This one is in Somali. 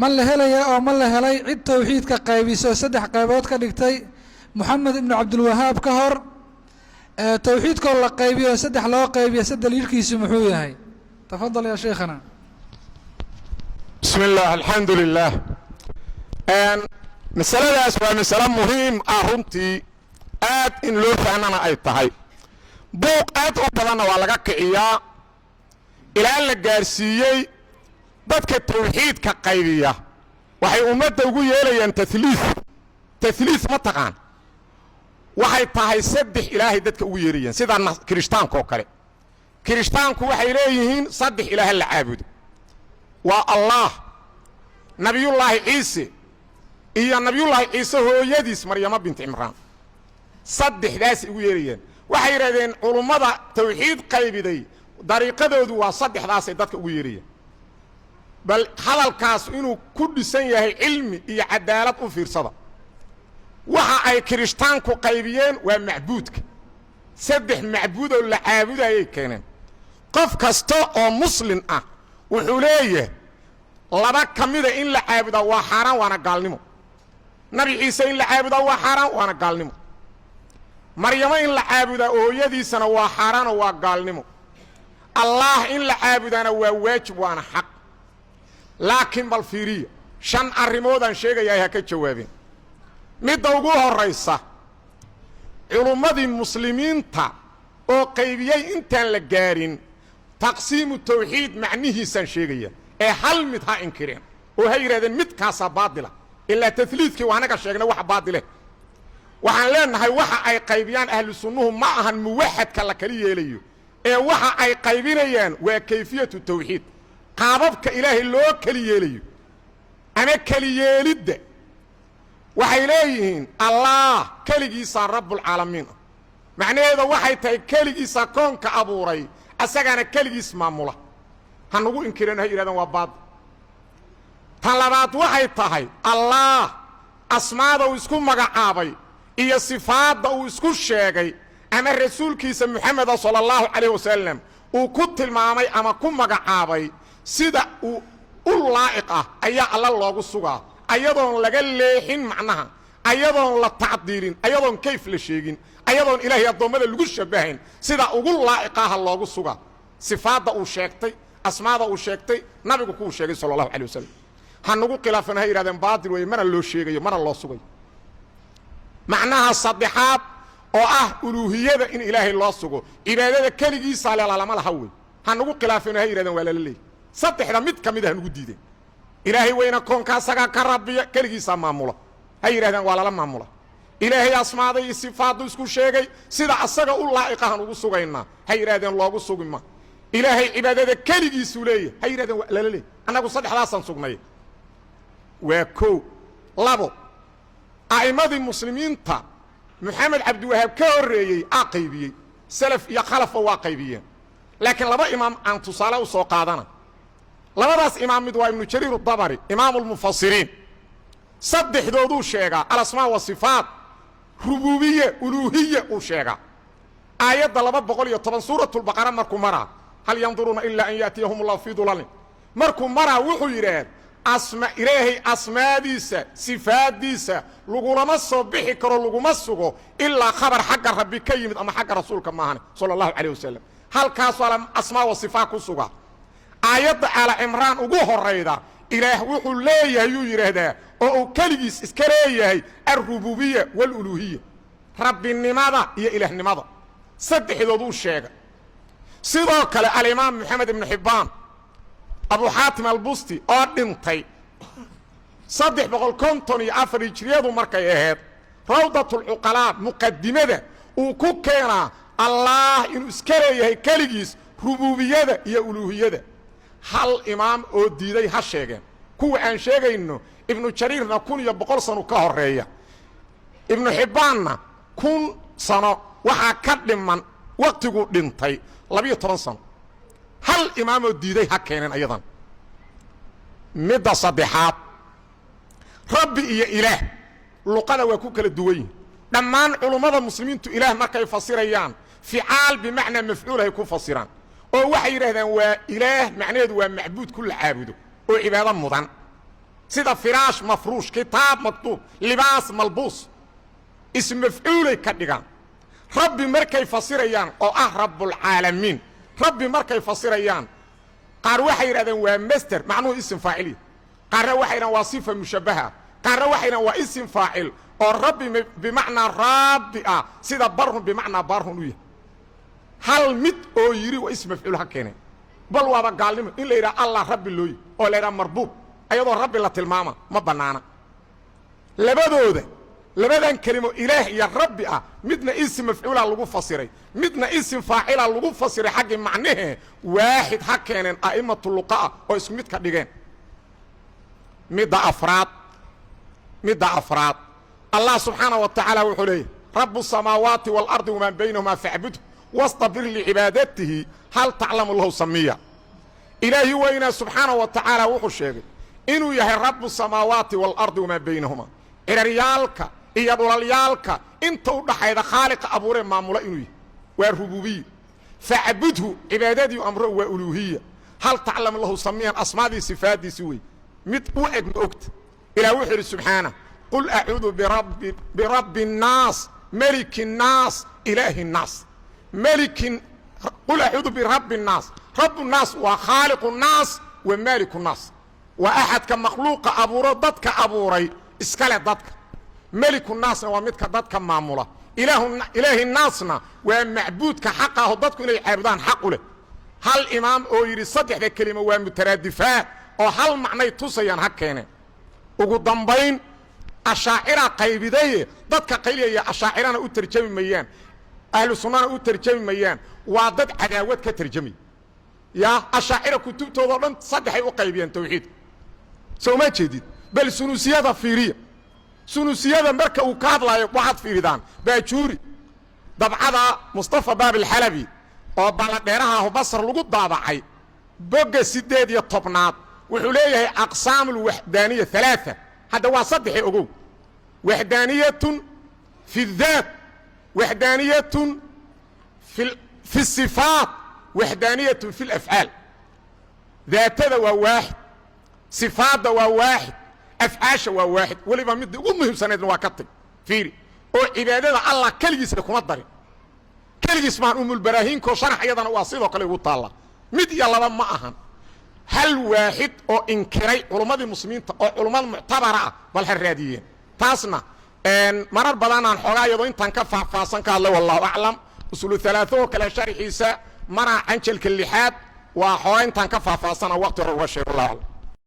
ma la helaya oo ma la helay cid tawxiidka qaybiso saddex qaybood ka dhigtay محمد بن عبد الوهاب كهر توحيد كل قيبي وسدح لو قيبي سد يركي سمحوه هاي تفضل يا شيخنا. بسم الله الحمد لله. مسألة أسوأ مسألة مهم أهمتي إن لو فعنا أي تهاي بوق أبلنا ولا كإياه إلى أن الجارسية بدك التوحيد كقيبية وحي أمته يقول يلي أن تثليث متقان waxay tahay saddex ilaahay dadka ugu yeerayeen sida kirishtaanka oo kale kirishtaanku waxay leeyihiin saddex ilaahay la caabudo waa Allah nabiyullaahi ciise iyo nabiyullaahi ciise hooyadiis maryama bint imraan saddexdaas ugu yeerayeen waxay yiraahdeen culimada tawxiid qaybiday dariiqadoodu waa saddexdaas ay dadka ugu yeerayeen bal hadalkaas inuu ku dhisan yahay cilmi iyo cadaalad u fiirsada waxa ay kirishtaanku qaybiyeen waa macbuudka saddex macbuud oo la caabudaayay keeneen qof kasta oo muslim ah wuxuu leeyahay laba kamida in la caabudo waa xaraan waana gaalnimo nabi ciise in la caabudo waa xaraan waana gaalnimo maryama in la caabudo hooyadiisana waa xaraan oo waa gaalnimo allah in la caabudana waa waajib waana xaq laakiin bal fiiriyo shan arrimood aan sheegayaa ha ka jawaabin midda ugu horeysa culumadii muslimiinta oo qaybiyay intaan la gaarin taqsiimu tawxiid macnihiisan sheegaya ee hal mid ha inkireen oo hay yiraahdeen midkaas baadila illa tathliithki waanaga sheegna wax baadile waxaan leenahay waxa ay qaybiyaan ahlu sunnuhu ma ahan muwahhadka la kali yeelayo ee waxa ay qaybinayaan waa kayfiyatu tawxiid qaababka ilaahay loo kali yeelayo ama kali yeelidda waxay leeyihiin allah kaligiisa rabbul caalamiin macnaheedu waxay tahay kaligiisa koonka abuuray asagana kaligiis maamula hanugu inkireen hay yiraahdaan waa baad talabaad waxay tahay allah asmaada uu isku magacaabay iyo sifaadda uu isku sheegay ama rasuulkiisa muxammad sallallahu alayhi wasallam uu ku tilmaamay ama ku magacaabay sida uu u laa'iq ah ayaa alla loogu sugaa ayadoon laga leexin macnaha ayadoon la tacdiilin ayadoon kayf la sheegin ayadoon ilaahay adoomada lagu shabahayn sida ugu laa'iqaha loogu suga sifaada uu sheegtay asmaada uu sheegtay nabigu ku sheegay sallallahu alayhi wasallam hanugu khilaafana yiraahdeen baadil way mana loo sheegayo mana loo sugay macnaha saddexaad oo ah uluuhiyada in ilaahay loo sugo ibaadada kaligiisa lama laha way hanugu khilaafana yiraahdeen waa la leeyahay saddexda mid kamid ah hanugu diiday ilaahay weyna koonka asaga ka rabbiya kaligiisa maamula hay yiraahdaan waa la maamula ilaahay asmaada iyo sifaadu isku sheegay sida asaga u laa'iqahan ugu sugayna hay yiraahdaan loogu sugima ilaahay cibaadada kaligiisu leeyahay hay yiraahdaan la leeyahay anagu saddexdaasan sugnay waa koo labo aa'imadii muslimiinta maxamed cabdi wahaab ka horeeyay aqaybiyay salaf iyo khalaf waa qaybiyeen laakiin laba imaam aan tusaale u soo qaadana labadaas imaam mid waa ibn jariir ad-dabari imaam al-mufassirin saddexdoodu sheega al-asmaa wa sifaat rububiyya uluhiyya u sheega aayadda 210 suuratul baqara markuu mara hal yanzuruna illa an yatiyahum allah fi dhulal markuu mara wuxuu yiraahdaa asma ilaahi asmaadiisa sifaadiisa laguma soo bixi karo laguma sugo illa khabar xagga rabbi ka yimid ama xagga rasuulka maahan sallallahu alayhi wasallam halkaas wala asmaa wa sifaat ku suga aayadda ala imraan ugu horeyda ilaah wuxuu leeyahay uu yiraahdaa oo kaligiis iska leeyahay ar-rububiyya wal uluhiyya rabbinimada iyo ilaahnimada saddexdoodu sheega sidoo kale al-imaam maxamed ibn hibbaan abu hatim al-busti oo dhintay 354 hijriyadu markay ahayd rawdatul uqala muqaddimada uu ku keenaa allah inuu iska leeyahay kaligiis rububiyada iyo uluhiyada hal imaam oo diiday ha sheegeen kuwa aan sheegayno ibn jariirna 100 sano ka horeeya ibn hibbaanna 1000 sano waxa ka dhiman waqtigu dhintay 12 sano hal imaam oo diiday ha keeneen ayadan midda saddexaad rabbi iyo ilaah luqada waa ku kala duwan dhammaan culimada muslimiintu ilaah markay fasirayaan fi'aal bimaana maf'uul ay ku fasiraan oo waxay yiraahdaan waa ilaah macnaheedu waa macbuud kullu caabudo oo cibaado mudan sida firaash mafruush kitaab maktuub libaas malbuus ism mafcuulay ka dhigaan rabbi markay fasirayaan oo ah rabbulcaalamiin rabbi markay fasirayaan qaar waxay yidhahdeen waa master macnuhu isim faacili qaarna waxay yidhahdeen waa sifa mushabbaha qaarna waxay yidhahdeen waa isim faacil oo rabbi bimacnaa rabbi ah sida barhun bimacnaa baarhun u yahay hal mid oo yidhi waa ism mafcuul ha keeneen bal waaba gaalnimo in la yidhaha allah rabbi looyi oo la yidhaha marbuub ayadoo rabbi la tilmaama ma bannaana labadan kelimo ilaah iyo rabbi ah midna isim mafcuula lagu fasiray midna isim faacila lagu fasiray xaggi macnahe waaxid ha keeneen a'imatu luqaa oo isku mid ka dhigeen midda afraad allah subxaanahu wa tacaala wuxuu leeyahy rabu الsamaawaati wاlardi wamaa baynahumaa facbudhu wastabir licibaadatihi hal taclamu lahu samiya ilaahi weynaa subxaanahu wa tacaala wuxuu sheegay inuu yahay rabu الsamaawaati wاlardi wamaa baynahumaa ciraryaalka iyo dhulalyaalka inta u dhaxayda khaaliqa abuuree maamula inuu yahay waa rububiya facbudhu cibaadadii amro waa uluuhiya hal taclamu lahu samiyan asmaadii sifaadiisi wey mid u eg ma ogta ilah wuxuu yidhi subxaanah qul acuudu birabbi الnaas meliki الnaas ilaahi الnaas qul acuudu birabbi الnaas rabu الnaas waa khaaliqu الnaas wa maaliku الnaas waa axadka makhluuqa abuuro dadka abuuray iskale dadka meliku naasna waa midka dadka maamula ilaahi naasna waa macbuudka xaqa aho dadku inay caabudaan xaq u leh hal imaam oo yidhi saddexda kelimo waa mutaraadifaat oo hal macnay tusayaan ha keeneen ugu dambayn ashaacira qaybidaye dadka qayliyaya ashaacirana u tarjami mayaan ahlu sunnana u tarjami mayaan waa dad cadaawad ka tarjamay yaa ashaacira kutubtooda dhan saddexay u qaybiyeen tawxiidka soo ma jeedid bal sunusiyada fiiriya sunusiyada marka uu ka hadlaayo waxaad fiiridaan baajuuri dabcada mustafa baabilxalabi oo balladheeraha basar lagu daabacay bogga 18 wuxuu leeyahay aqsaam alwaxdaaniya 3 hadda waa saddex ogow waxdaaniyatun fi الذات waxdaaniyatun fi الصفاat waxdaaniyatun fi الأfعaal daatada waa waaxid sifaadda waa waaxid afcaasha waa waaxid weliba midda ugu muhiimsanaydna waa ka tag fiiri oo cibaadada allah keligiisna kuma darin keligiis maan umulbaraahiinkoo sharax iyadana waa sidoo kale ugu taalla mid iyo laba ma ahan hal waaxid oo inkiray culummadii muslimiinta oo culummad muctabara ah bal ha raadiyeen taasna marar badanaan xoogaa iyadoo intaan ka faahfaahsan ka hadlay wallahu aclam usulu alaao oo kale sharxiisa mana canjalka 6 waa xoogaa intaan ka faahfaahsana waqti hore uga sheeg wallahu aclam